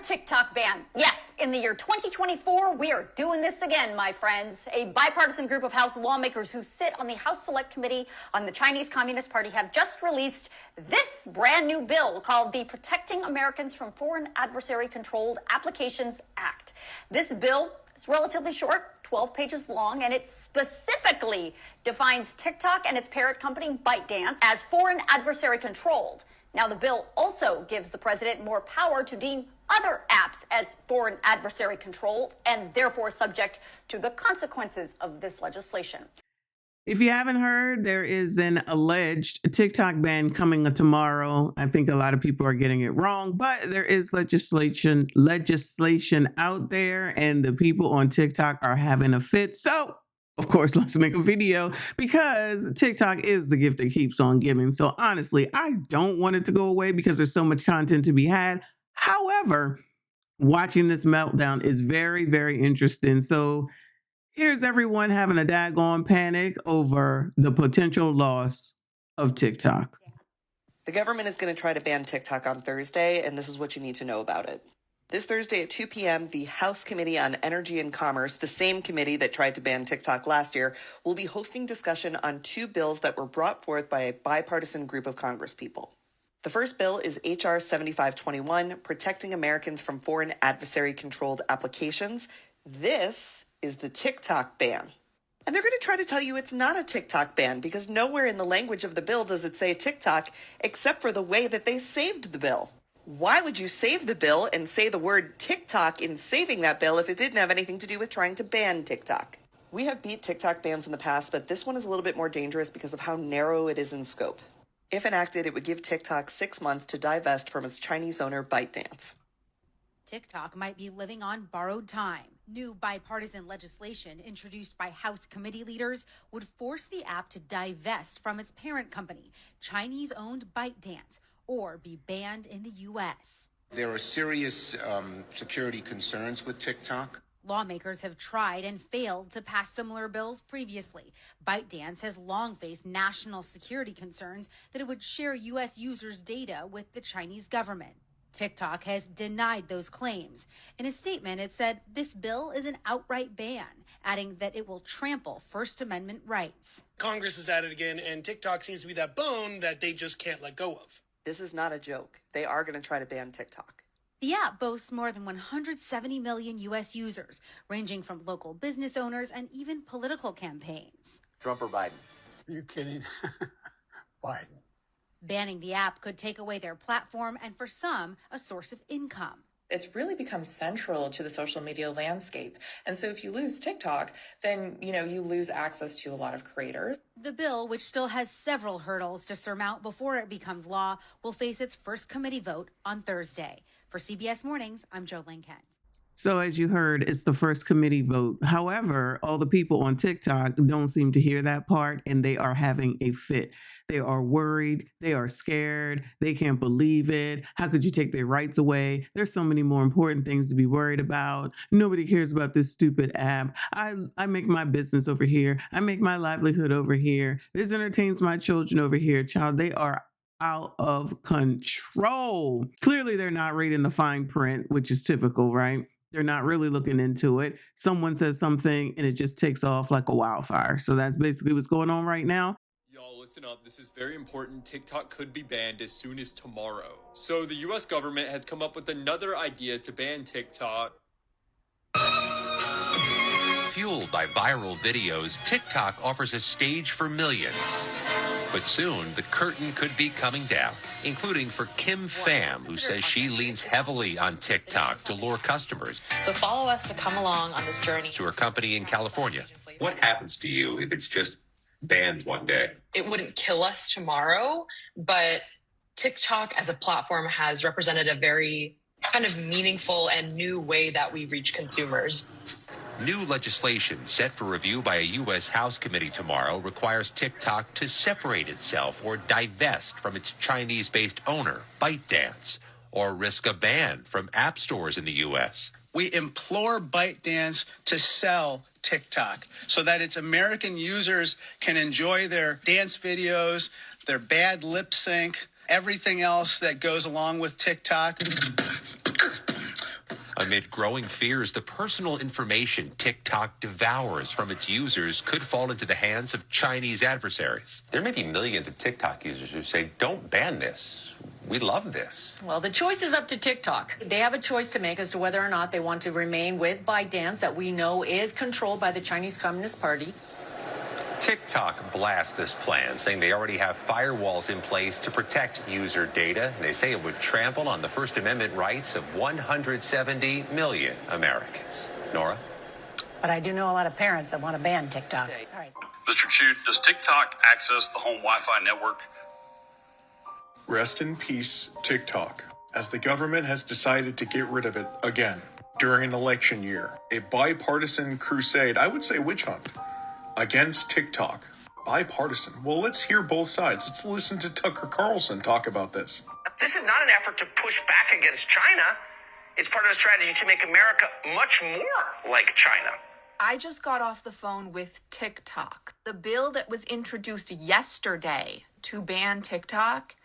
TikTok ban. Yes, in the year 2024, we are doing this again, my friends. A bipartisan group of House lawmakers who sit on the House Select Committee on the Chinese Communist Party have just released this brand new bill called the Protecting Americans from Foreign Adversary Controlled Applications Act. This bill is relatively short, 12 pages long, and it specifically defines TikTok and its parent company ByteDance as foreign adversary controlled. Now, the bill also gives the president more power to deem other apps as foreign adversary controlled and therefore subject to the consequences of this legislation. If you haven't heard, there is an alleged TikTok ban coming tomorrow. I think a lot of people are getting it wrong, but there is legislation out there, and the people on TikTok are having a fit. So, of course, let's make a video because TikTok is the gift that keeps on giving. So honestly, I don't want it to go away because there's so much content to be had. However, watching this meltdown is very, very interesting. So here's everyone having a daggone panic over the potential loss of TikTok. The government is going to try to ban TikTok on Thursday, and this is what you need to know about it. This Thursday at 2 p.m., the House Committee on Energy and Commerce, the same committee that tried to ban TikTok last year, will be hosting discussion on two bills that were brought forth by a bipartisan group of Congresspeople. The first bill is H.R. 7521, Protecting Americans from Foreign Adversary-Controlled Applications. This is the TikTok ban. And they're going to try to tell you it's not a TikTok ban because nowhere in the language of the bill does it say TikTok except for the way that they saved the bill. Why would you save the bill and say the word TikTok in saving that bill if it didn't have anything to do with trying to ban TikTok? We have beat TikTok bans in the past, but this one is a little bit more dangerous because of how narrow it is in scope. If enacted, it would give TikTok 6 months to divest from its Chinese owner ByteDance. TikTok might be living on borrowed time. New bipartisan legislation introduced by House committee leaders would force the app to divest from its parent company, Chinese-owned ByteDance, or be banned in the U.S. There are serious security concerns with TikTok. Lawmakers have tried and failed to pass similar bills previously. ByteDance has long faced national security concerns that it would share U.S. users' data with the Chinese government. TikTok has denied those claims. In a statement, it said this bill is an outright ban, adding that it will trample First Amendment rights. Congress is at it again, and TikTok seems to be that bone that they just can't let go of. This is not a joke. They are going to try to ban TikTok. The app boasts more than 170 million U.S. users, ranging from local business owners and even political campaigns. Trump or Biden? Are you kidding? Biden. Banning the app could take away their platform and, for some, a source of income. It's really become central to the social media landscape. And so if you lose TikTok, then, you lose access to a lot of creators. The bill, which still has several hurdles to surmount before it becomes law, will face its first committee vote on Thursday. For CBS Mornings, I'm Jo Kent. So as you heard, it's the first committee vote. However, all the people on TikTok don't seem to hear that part, and they are having a fit. They are worried. They are scared. They can't believe it. How could you take their rights away? There's so many more important things to be worried about. Nobody cares about this stupid app. I make my business over here. I make my livelihood over here. This entertains my children over here. Child, they are out of control. Clearly, they're not reading the fine print, which is typical, right? They're not really looking into it. Someone says something and it just takes off like a wildfire. So that's basically what's going on right now. Y'all listen up. This is very important. TikTok could be banned as soon as tomorrow. So the US government has come up with another idea to ban TikTok. Fueled by viral videos, TikTok offers a stage for millions. But soon, the curtain could be coming down, including for Kim Pham, who says she leans heavily on TikTok to lure customers. So follow us to come along on this journey. To her company in California. What happens to you if it's just banned one day? It wouldn't kill us tomorrow, but TikTok as a platform has represented a very kind of meaningful and new way that we reach consumers. New legislation set for review by a U.S. House committee tomorrow requires TikTok to separate itself or divest from its Chinese-based owner, ByteDance, or risk a ban from app stores in the U.S. We implore ByteDance to sell TikTok so that its American users can enjoy their dance videos, their bad lip sync, everything else that goes along with TikTok. amid growing fears the personal information TikTok devours from its users could fall into the hands of Chinese adversaries. There may be millions of TikTok users who say, don't ban this. We love this. Well, the choice is up to TikTok. They have a choice to make as to whether or not they want to remain with ByteDance, that we know is controlled by the Chinese Communist Party. TikTok blasts this plan, saying they already have firewalls in place to protect user data. They say it would trample on the First Amendment rights of 170 million Americans. Nora? But I do know a lot of parents that want to ban TikTok. All right. Mr. Chu, does TikTok access the home Wi-Fi network? Rest in peace, TikTok, as the government has decided to get rid of it again during an election year. A bipartisan crusade, I would say witch hunt, against TikTok. Bipartisan. Well, let's hear both sides. Let's listen to Tucker Carlson talk about this. This is not an effort to push back against China. It's part of a strategy to make America much more like China. I just got off the phone with TikTok. The bill that was introduced yesterday to ban TikTok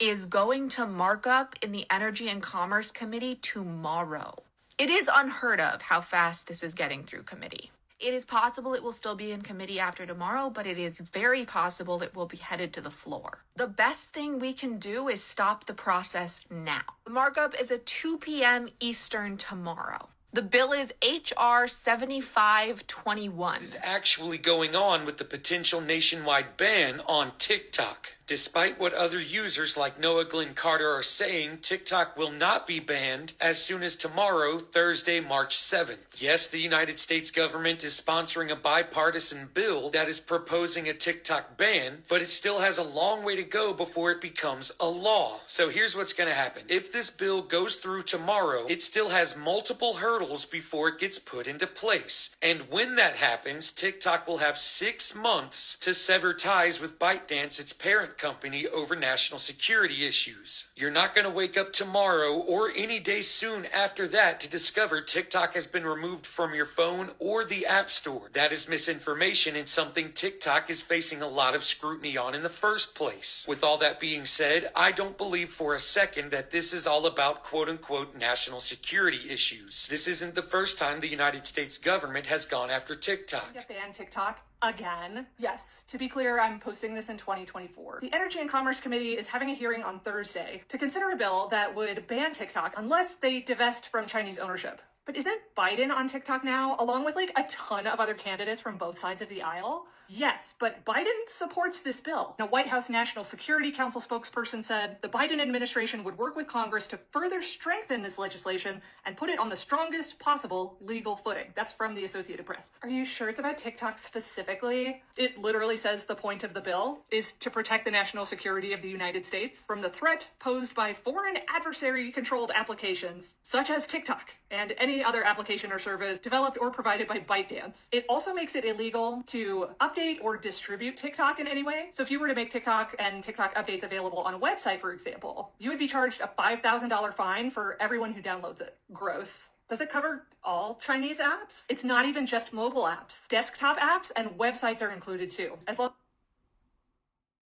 is going to markup in the Energy and Commerce Committee tomorrow. It is unheard of how fast this is getting through committee. It is possible it will still be in committee after tomorrow, but it is very possible it will be headed to the floor. The best thing we can do is stop the process now. The markup is at 2 p.m. Eastern tomorrow. The bill is H.R. 7521. What is actually going on with the potential nationwide ban on TikTok? Despite what other users like Noah Glenn Carter are saying, TikTok will not be banned as soon as tomorrow, Thursday, March 7th. Yes, the United States government is sponsoring a bipartisan bill that is proposing a TikTok ban, but it still has a long way to go before it becomes a law. So here's what's going to happen. If this bill goes through tomorrow, it still has multiple hurdles before it gets put into place. And when that happens, TikTok will have 6 months to sever ties with ByteDance, its parent company, over national security issues. You're not going to wake up tomorrow or any day soon after that to discover TikTok has been removed from your phone or the App Store. That is misinformation and something TikTok is facing a lot of scrutiny on in the first place. With all that being said, I don't believe for a second that this is all about quote-unquote national security issues. This isn't the first time the United States government has gone after TikTok. Ban TikTok again. Yes, to be clear, I'm posting this in 2024. The Energy and Commerce Committee is having a hearing on Thursday to consider a bill that would ban TikTok unless they divest from Chinese ownership. But isn't Biden on TikTok now, along with like a ton of other candidates from both sides of the aisle? Yes, but Biden supports this bill. A White House National Security Council spokesperson said the Biden administration would work with Congress to further strengthen this legislation and put it on the strongest possible legal footing. That's from the Associated Press. Are you sure it's about TikTok specifically? It literally says the point of the bill is to protect the national security of the United States from the threat posed by foreign adversary-controlled applications, such as TikTok, and any other application or service developed or provided by ByteDance. It also makes it illegal to update or distribute TikTok in any way. So if you were to make TikTok and TikTok updates available on a website, for example, you would be charged a $5,000 fine for everyone who downloads it. Gross. Does it cover all Chinese apps? It's not even just mobile apps. Desktop apps and websites are included too.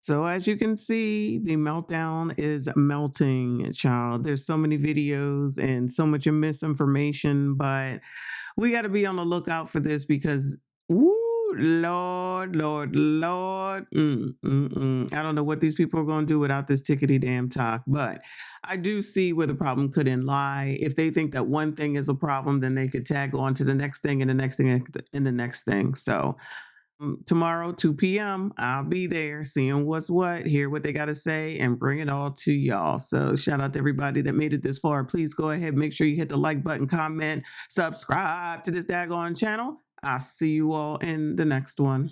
So as you can see, the meltdown is melting, child. There's so many videos and so much misinformation, but we got to be on the lookout for this because, woo, Lord. I don't know what these people are going to do without this tickety damn talk, but I do see where the problem couldn't lie. If they think that one thing is a problem, then they could tag on to the next thing and the next thing and the next thing. So tomorrow, 2 p.m., I'll be there seeing what's what, hear what they got to say, and bring it all to y'all. So shout out to everybody that made it this far. Please go ahead, make sure you hit the like button, comment, subscribe to this daggone channel. I'll see you all in the next one.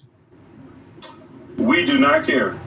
We do not care.